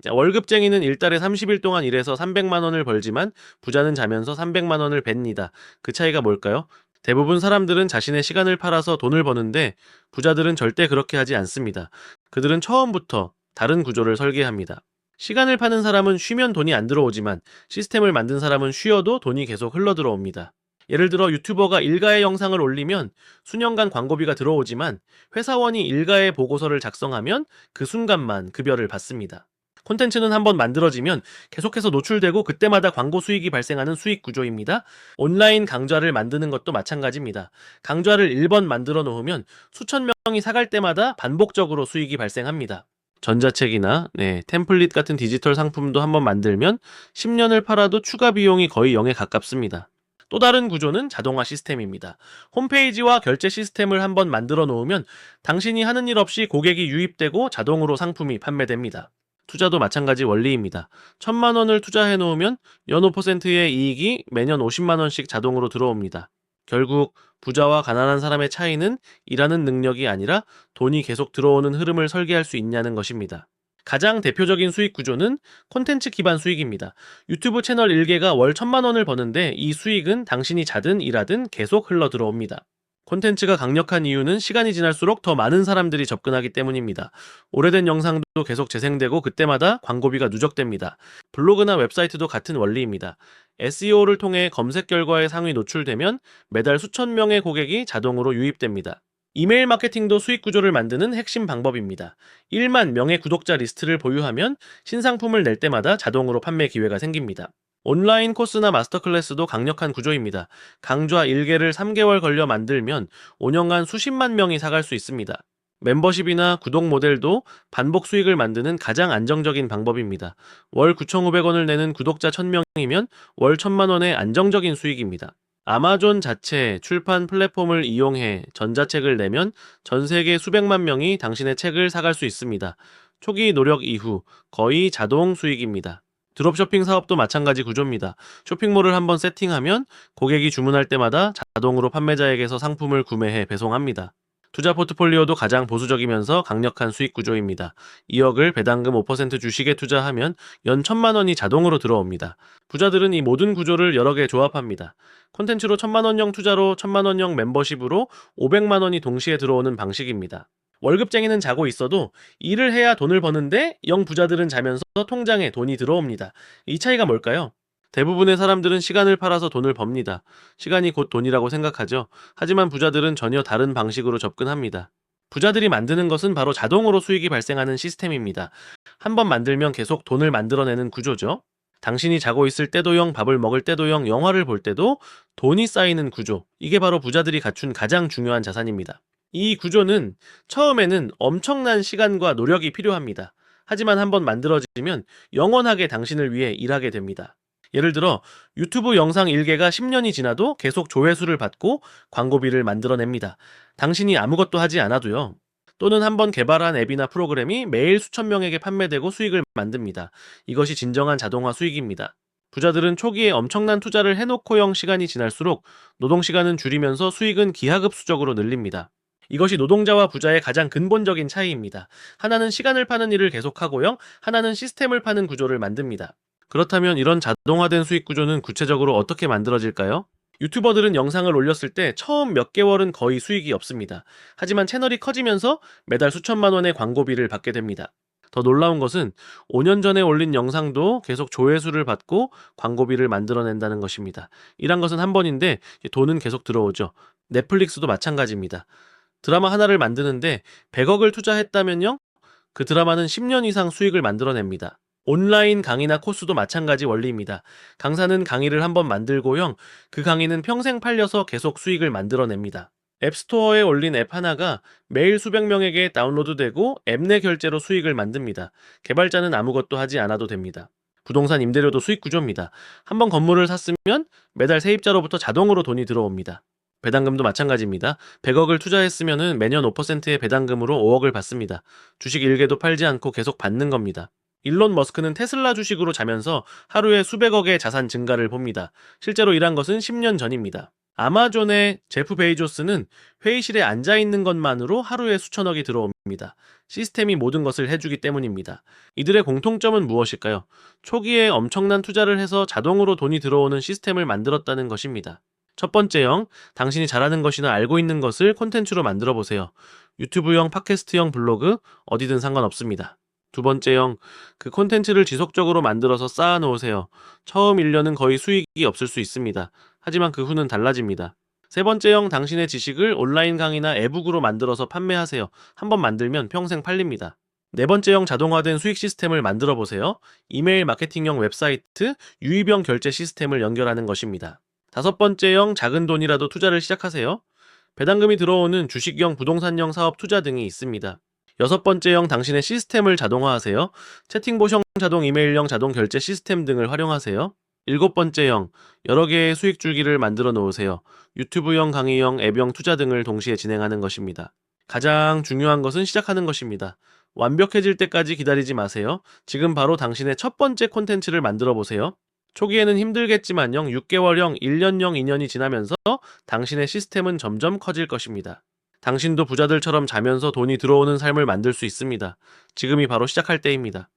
자, 월급쟁이는 일달에 30일 동안 일해서 300만 원을 벌지만 부자는 자면서 300만 원을 뱉니다. 그 차이가 뭘까요? 대부분 사람들은 자신의 시간을 팔아서 돈을 버는데 부자들은 절대 그렇게 하지 않습니다. 그들은 처음부터 다른 구조를 설계합니다. 시간을 파는 사람은 쉬면 돈이 안 들어오지만 시스템을 만든 사람은 쉬어도 돈이 계속 흘러 들어옵니다. 예를 들어 유튜버가 일가의 영상을 올리면 수년간 광고비가 들어오지만 회사원이 일가의 보고서를 작성하면 그 순간만 급여를 받습니다. 콘텐츠는 한번 만들어지면 계속해서 노출되고 그때마다 광고 수익이 발생하는 수익 구조입니다. 온라인 강좌를 만드는 것도 마찬가지입니다. 강좌를 1번 만들어 놓으면 수천 명이 사갈 때마다 반복적으로 수익이 발생합니다. 전자책이나 템플릿 같은 디지털 상품도 한번 만들면 10년을 팔아도 추가 비용이 거의 0에 가깝습니다. 또 다른 구조는 자동화 시스템입니다. 홈페이지와 결제 시스템을 한번 만들어 놓으면 당신이 하는 일 없이 고객이 유입되고 자동으로 상품이 판매됩니다. 투자도 마찬가지 원리입니다. 1,000만 원을 투자해 놓으면 연 5%의 이익이 매년 50만 원씩 자동으로 들어옵니다. 결국 부자와 가난한 사람의 차이는 일하는 능력이 아니라 돈이 계속 들어오는 흐름을 설계할 수 있냐는 것입니다. 가장 대표적인 수익 구조는 콘텐츠 기반 수익입니다. 유튜브 채널 1개가 월 1,000만 원을 버는데 이 수익은 당신이 자든 일하든 계속 흘러 들어옵니다. 콘텐츠가 강력한 이유는 시간이 지날수록 더 많은 사람들이 접근하기 때문입니다. 오래된 영상도 계속 재생되고 그때마다 광고비가 누적됩니다. 블로그나 웹사이트도 같은 원리입니다. SEO를 통해 검색 결과에 상위 노출되면 매달 수천 명의 고객이 자동으로 유입됩니다. 이메일 마케팅도 수익 구조를 만드는 핵심 방법입니다. 1만 명의 구독자 리스트를 보유하면 신상품을 낼 때마다 자동으로 판매 기회가 생깁니다. 온라인 코스나 마스터 클래스도 강력한 구조입니다. 강좌 1개를 3개월 걸려 만들면 5년간 수십만 명이 사갈 수 있습니다. 멤버십이나 구독 모델도 반복 수익을 만드는 가장 안정적인 방법입니다. 월 9,500원을 내는 구독자 1,000명이면 월 1,000만 원의 안정적인 수익입니다. 아마존 자체 출판 플랫폼을 이용해 전자책을 내면 전 세계 수백만 명이 당신의 책을 사갈 수 있습니다. 초기 노력 이후 거의 자동 수익입니다. 드롭쇼핑 사업도 마찬가지 구조입니다. 쇼핑몰을 한번 세팅하면 고객이 주문할 때마다 자동으로 판매자에게서 상품을 구매해 배송합니다. 투자 포트폴리오도 가장 보수적이면서 강력한 수익 구조입니다. 2억을 배당금 5% 주식에 투자하면 연 1,000만 원이 자동으로 들어옵니다. 부자들은 이 모든 구조를 여러 개 조합합니다. 콘텐츠로 1,000만 원형 투자로 1,000만 원형 멤버십으로 500만 원이 동시에 들어오는 방식입니다. 월급쟁이는 자고 있어도 일을 해야 돈을 버는데 영부자들은 자면서 통장에 돈이 들어옵니다. 이 차이가 뭘까요? 대부분의 사람들은 시간을 팔아서 돈을 법니다. 시간이 곧 돈이라고 생각하죠. 하지만 부자들은 전혀 다른 방식으로 접근합니다. 부자들이 만드는 것은 바로 자동으로 수익이 발생하는 시스템입니다. 한번 만들면 계속 돈을 만들어내는 구조죠. 당신이 자고 있을 때도 영, 밥을 먹을 때도 영, 영화를 볼 때도 돈이 쌓이는 구조. 이게 바로 부자들이 갖춘 가장 중요한 자산입니다. 이 구조는 처음에는 엄청난 시간과 노력이 필요합니다. 하지만 한번 만들어지면 영원하게 당신을 위해 일하게 됩니다. 예를 들어 유튜브 영상 1개가 10년이 지나도 계속 조회수를 받고 광고비를 만들어냅니다. 당신이 아무것도 하지 않아도요. 또는 한번 개발한 앱이나 프로그램이 매일 수천 명에게 판매되고 수익을 만듭니다. 이것이 진정한 자동화 수익입니다. 부자들은 초기에 엄청난 투자를 해놓고형 시간이 지날수록 노동시간은 줄이면서 수익은 기하급수적으로 늘립니다. 이것이 노동자와 부자의 가장 근본적인 차이입니다. 하나는 시간을 파는 일을 계속하고요. 하나는 시스템을 파는 구조를 만듭니다. 그렇다면 이런 자동화된 수익 구조는 구체적으로 어떻게 만들어질까요? 유튜버들은 영상을 올렸을 때 처음 몇 개월은 거의 수익이 없습니다. 하지만 채널이 커지면서 매달 수천만 원의 광고비를 받게 됩니다. 더 놀라운 것은 5년 전에 올린 영상도 계속 조회수를 받고 광고비를 만들어낸다는 것입니다. 이란 것은 한 번인데 돈은 계속 들어오죠. 넷플릭스도 마찬가지입니다. 드라마 하나를 만드는데 100억을 투자했다면요? 그 드라마는 10년 이상 수익을 만들어냅니다. 온라인 강의나 코스도 마찬가지 원리입니다. 강사는 강의를 한번 만들고요. 그 강의는 평생 팔려서 계속 수익을 만들어냅니다. 앱스토어에 올린 앱 하나가 매일 수백 명에게 다운로드되고 앱 내 결제로 수익을 만듭니다. 개발자는 아무것도 하지 않아도 됩니다. 부동산 임대료도 수익 구조입니다. 한번 건물을 샀으면 매달 세입자로부터 자동으로 돈이 들어옵니다. 배당금도 마찬가지입니다. 100억을 투자했으면 매년 5%의 배당금으로 5억을 받습니다. 주식 1개도 팔지 않고 계속 받는 겁니다. 일론 머스크는 테슬라 주식으로 자면서 하루에 수백억의 자산 증가를 봅니다. 실제로 일한 것은 10년 전입니다. 아마존의 제프 베이조스는 회의실에 앉아 있는 것만으로 하루에 수천억이 들어옵니다. 시스템이 모든 것을 해주기 때문입니다. 이들의 공통점은 무엇일까요? 초기에 엄청난 투자를 해서 자동으로 돈이 들어오는 시스템을 만들었다는 것입니다. 첫 번째형, 당신이 잘하는 것이나 알고 있는 것을 콘텐츠로 만들어 보세요. 유튜브형, 팟캐스트형, 블로그, 어디든 상관없습니다. 두 번째형, 그 콘텐츠를 지속적으로 만들어서 쌓아 놓으세요. 처음 1년은 거의 수익이 없을 수 있습니다. 하지만 그 후는 달라집니다. 세 번째형, 당신의 지식을 온라인 강의나 에북으로 만들어서 판매하세요. 한번 만들면 평생 팔립니다. 네 번째형, 자동화된 수익 시스템을 만들어 보세요. 이메일 마케팅형 웹사이트, 유입형 결제 시스템을 연결하는 것입니다. 다섯 번째형, 작은 돈이라도 투자를 시작하세요. 배당금이 들어오는 주식형, 부동산형 사업 투자 등이 있습니다. 여섯 번째형, 당신의 시스템을 자동화하세요. 채팅봇형, 자동 이메일형, 자동 결제 시스템 등을 활용하세요. 일곱 번째형, 여러 개의 수익 줄기를 만들어 놓으세요. 유튜브형, 강의형, 앱형, 투자 등을 동시에 진행하는 것입니다. 가장 중요한 것은 시작하는 것입니다. 완벽해질 때까지 기다리지 마세요. 지금 바로 당신의 첫 번째 콘텐츠를 만들어 보세요. 초기에는 힘들겠지만요, 6개월형, 1년형, 2년이 지나면서 당신의 시스템은 점점 커질 것입니다. 당신도 부자들처럼 자면서 돈이 들어오는 삶을 만들 수 있습니다. 지금이 바로 시작할 때입니다.